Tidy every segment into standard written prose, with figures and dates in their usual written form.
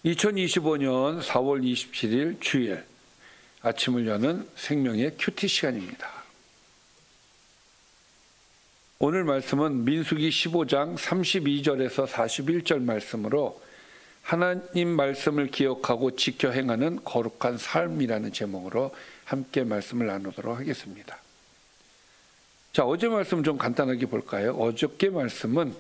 2025년 4월 27일 주일 아침을 여는 생명의 큐티 시간입니다. 오늘 말씀은 민수기 15장 32절에서 41절 말씀으로 하나님 말씀을 기억하고 지켜 행하는 거룩한 삶이라는 제목으로 함께 말씀을 나누도록 하겠습니다. 자, 어제 말씀 좀 간단하게 볼까요? 어저께 말씀은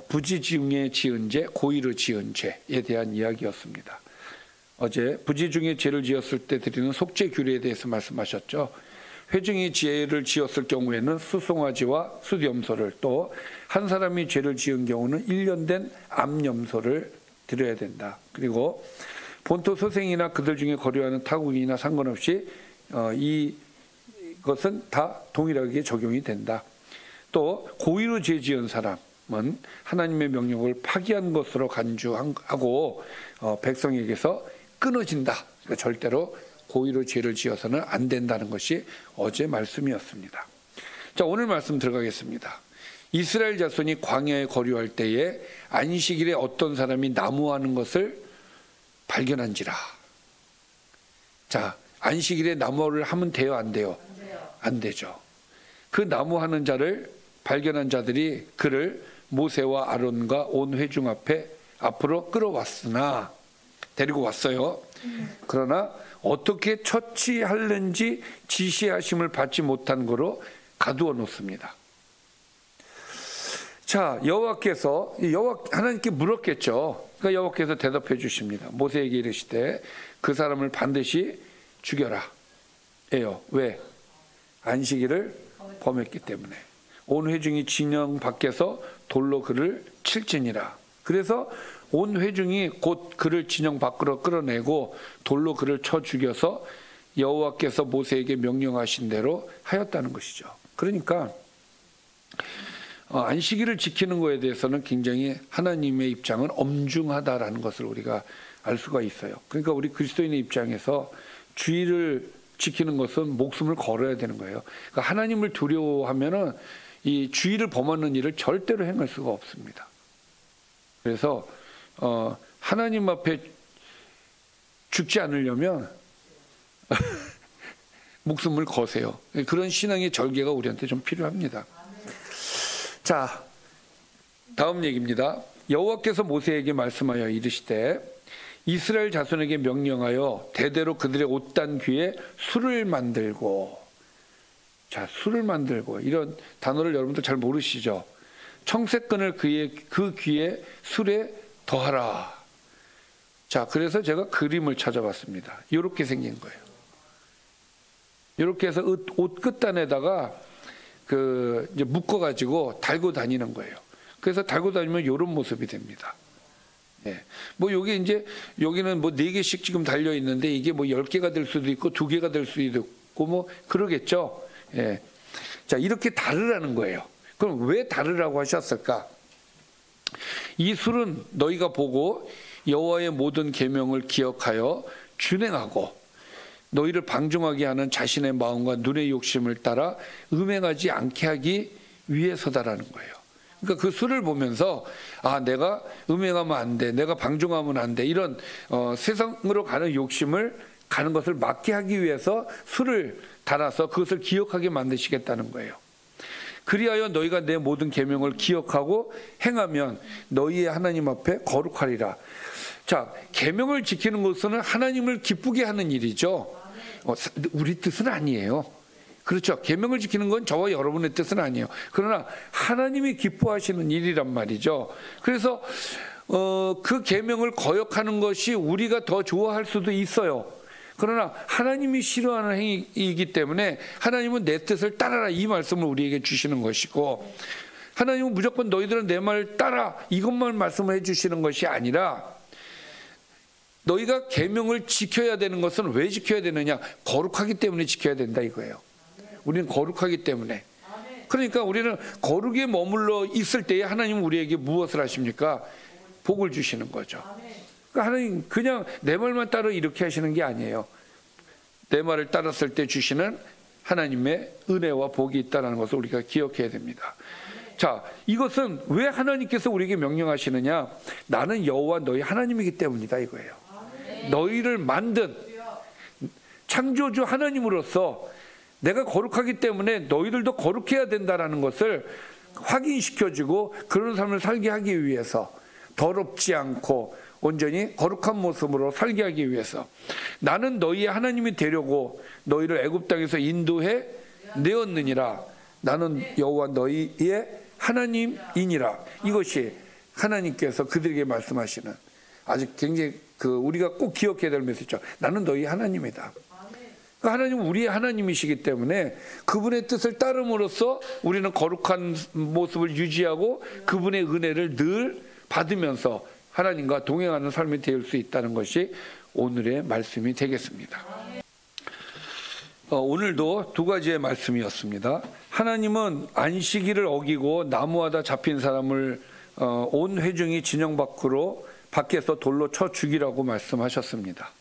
부지 중에 지은 죄, 고의로 지은 죄에 대한 이야기였습니다. 어제 부지 중에 죄를 지었을 때 드리는 속죄 규례에 대해서 말씀하셨죠. 회중이 죄를 지었을 경우에는 수송아지와 숫염소를, 또 한 사람이 죄를 지은 경우는 1년 된 암염소를 드려야 된다. 그리고 본토 소생이나 그들 중에 거류하는 타국인이나 상관없이 이것은 다 동일하게 적용이 된다. 또 고의로 죄 지은 사람은 하나님의 명령을 파기한 것으로 간주하고 백성에게서 끊어진다. 그러니까 절대로 고의로 죄를 지어서는 안 된다는 것이 어제 말씀이었습니다. 자, 오늘 말씀 들어가겠습니다. 이스라엘 자손이 광야에 거류할 때에 안식일에 어떤 사람이 나무하는 것을 발견한지라. 자, 안식일에 나무를 하면 돼요, 안 돼요? 안 되죠. 그 나무하는 자를 발견한 자들이 그를 모세와 아론과 온 회중 앞으로 끌어왔으나, 데리고 왔어요. 그러나 어떻게 처치하는지 지시하심을 받지 못한 거로 가두어 놓습니다. 자, 하나님께 물었겠죠. 그러니까 여호와께서 대답해 주십니다. 모세에게 이르시되 그 사람을 반드시 죽여라. 예요. 왜? 안식일을 범했기 때문에. 온 회중이 진영 밖에서 돌로 그를 칠지니라. 그래서 온 회중이 곧 그를 진영 밖으로 끌어내고 돌로 그를 쳐 죽여서 여호와께서 모세에게 명령하신 대로 하였다는 것이죠. 그러니까 안식일을 지키는 것에 대해서는 굉장히 하나님의 입장은 엄중하다라는 것을 우리가 알 수가 있어요. 그러니까 우리 그리스도인의 입장에서 주일을 지키는 것은 목숨을 걸어야 되는 거예요. 그러니까 하나님을 두려워하면은 이 주일을 범하는 일을 절대로 행할 수가 없습니다. 그래서 하나님 앞에 죽지 않으려면 목숨을 거세요. 그런 신앙의 절개가 우리한테 좀 필요합니다. 자, 다음 얘기입니다. 여호와께서 모세에게 말씀하여 이르시되 이스라엘 자손에게 명령하여 대대로 그들의 옷단 귀에 술을 만들고, 자, 술을 만들고, 이런 단어를 여러분들 잘 모르시죠? 청색끈을 그 귀에 술에 더하라. 자, 그래서 제가 그림을 찾아봤습니다. 이렇게 생긴 거예요. 이렇게 해서 옷 끝단에다가 이제 묶어가지고 달고 다니는 거예요. 그래서 달고 다니면 이런 모습이 됩니다. 예. 뭐 여기는 뭐 4개씩 지금 달려 있는데 이게 뭐 10개가 될 수도 있고 2개가 될 수도 있고 뭐 그러겠죠. 예. 자, 이렇게 다르라는 거예요. 그럼 왜 다르라고 하셨을까? 이 술은 너희가 보고 여호와의 모든 계명을 기억하여 준행하고 너희를 방종하게 하는 자신의 마음과 눈의 욕심을 따라 음행하지 않게 하기 위해서다라는 거예요. 그러니까 그 술을 보면서 내가 음행하면 안 돼, 내가 방종하면 안 돼, 이런 세상으로 가는 것을 막게 하기 위해서 술을 달아서 그것을 기억하게 만드시겠다는 거예요. 그리하여 너희가 내 모든 계명을 기억하고 행하면 너희의 하나님 앞에 거룩하리라. 자, 계명을 지키는 것은 하나님을 기쁘게 하는 일이죠. 우리 뜻은 아니에요. 그렇죠. 계명을 지키는 건 저와 여러분의 뜻은 아니에요. 그러나 하나님이 기뻐하시는 일이란 말이죠. 그래서 그 계명을 거역하는 것이 우리가 더 좋아할 수도 있어요. 그러나 하나님이 싫어하는 행위이기 때문에 하나님은 내 뜻을 따라라, 이 말씀을 우리에게 주시는 것이고, 하나님은 무조건 너희들은 내 말을 따라, 이것만 말씀을 해주시는 것이 아니라 너희가 계명을 지켜야 되는 것은 왜 지켜야 되느냐? 거룩하기 때문에 지켜야 된다 이거예요. 우리는 거룩하기 때문에. 그러니까 우리는 거룩에 머물러 있을 때에 하나님은 우리에게 무엇을 하십니까? 복을 주시는 거죠. 그러니까 하나님 그냥 내 말만 따라 이렇게 하시는 게 아니에요. 내 말을 따랐을 때 주시는 하나님의 은혜와 복이 있다는 것을 우리가 기억해야 됩니다. 자, 이것은 왜 하나님께서 우리에게 명령하시느냐? 나는 여호와 너희 하나님이기 때문이다 이거예요. 너희를 만든 창조주 하나님으로서 내가 거룩하기 때문에 너희들도 거룩해야 된다라는 것을 확인시켜주고 그런 삶을 살게 하기 위해서, 더럽지 않고 온전히 거룩한 모습으로 살게 하기 위해서 나는 너희의 하나님이 되려고 너희를 애굽 땅에서 인도해 내었느니라. 나는 여호와 너희의 하나님이니라. 이것이 하나님께서 그들에게 말씀하시는 아주 굉장히 우리가 꼭 기억해야 될 메시지죠. 나는 너희 하나님이다. 그러니까 하나님은 우리의 하나님이시기 때문에 그분의 뜻을 따름으로써 우리는 거룩한 모습을 유지하고 그분의 은혜를 늘 받으면서 하나님과 동행하는 삶이 될 수 있다는 것이 오늘의 말씀이 되겠습니다. 오늘도 두 가지의 말씀이었습니다. 하나님은 안식일을 어기고 나무하다 잡힌 사람을 온 회중이 진영 밖에서 돌로 쳐 죽이라고 말씀하셨습니다.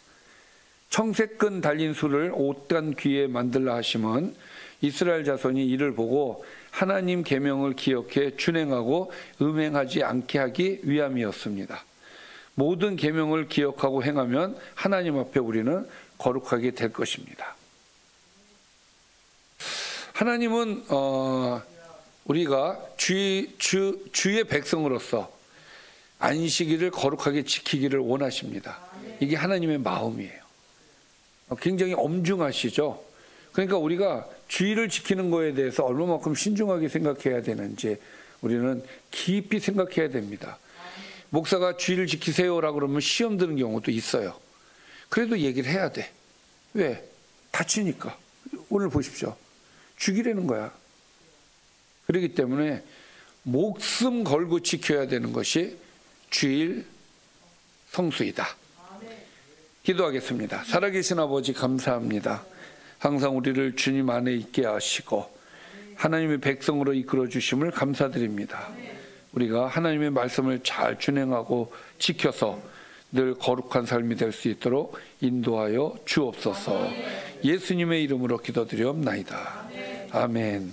청색근 달린 수를 옷간 귀에 만들라 하심은 이스라엘 자손이 이를 보고 하나님 계명을 기억해 준행하고 음행하지 않게 하기 위함이었습니다. 모든 계명을 기억하고 행하면 하나님 앞에 우리는 거룩하게 될 것입니다. 하나님은 우리가 주의 백성으로서 안식일을 거룩하게 지키기를 원하십니다. 이게 하나님의 마음이에요. 굉장히 엄중하시죠. 그러니까 우리가 주의를 지키는 거에 대해서 얼마만큼 신중하게 생각해야 되는지 우리는 깊이 생각해야 됩니다. 목사가 주의를 지키세요라고 그러면 시험 드는 경우도 있어요. 그래도 얘기를 해야 돼. 왜? 다치니까. 오늘 보십시오. 죽이라는 거야. 그렇기 때문에 목숨 걸고 지켜야 되는 것이 주일 성수이다. 기도하겠습니다. 살아계신 아버지 감사합니다. 항상 우리를 주님 안에 있게 하시고 하나님의 백성으로 이끌어 주심을 감사드립니다. 우리가 하나님의 말씀을 잘 준행하고 지켜서 늘 거룩한 삶이 될 수 있도록 인도하여 주옵소서. 예수님의 이름으로 기도드리옵나이다. 아멘.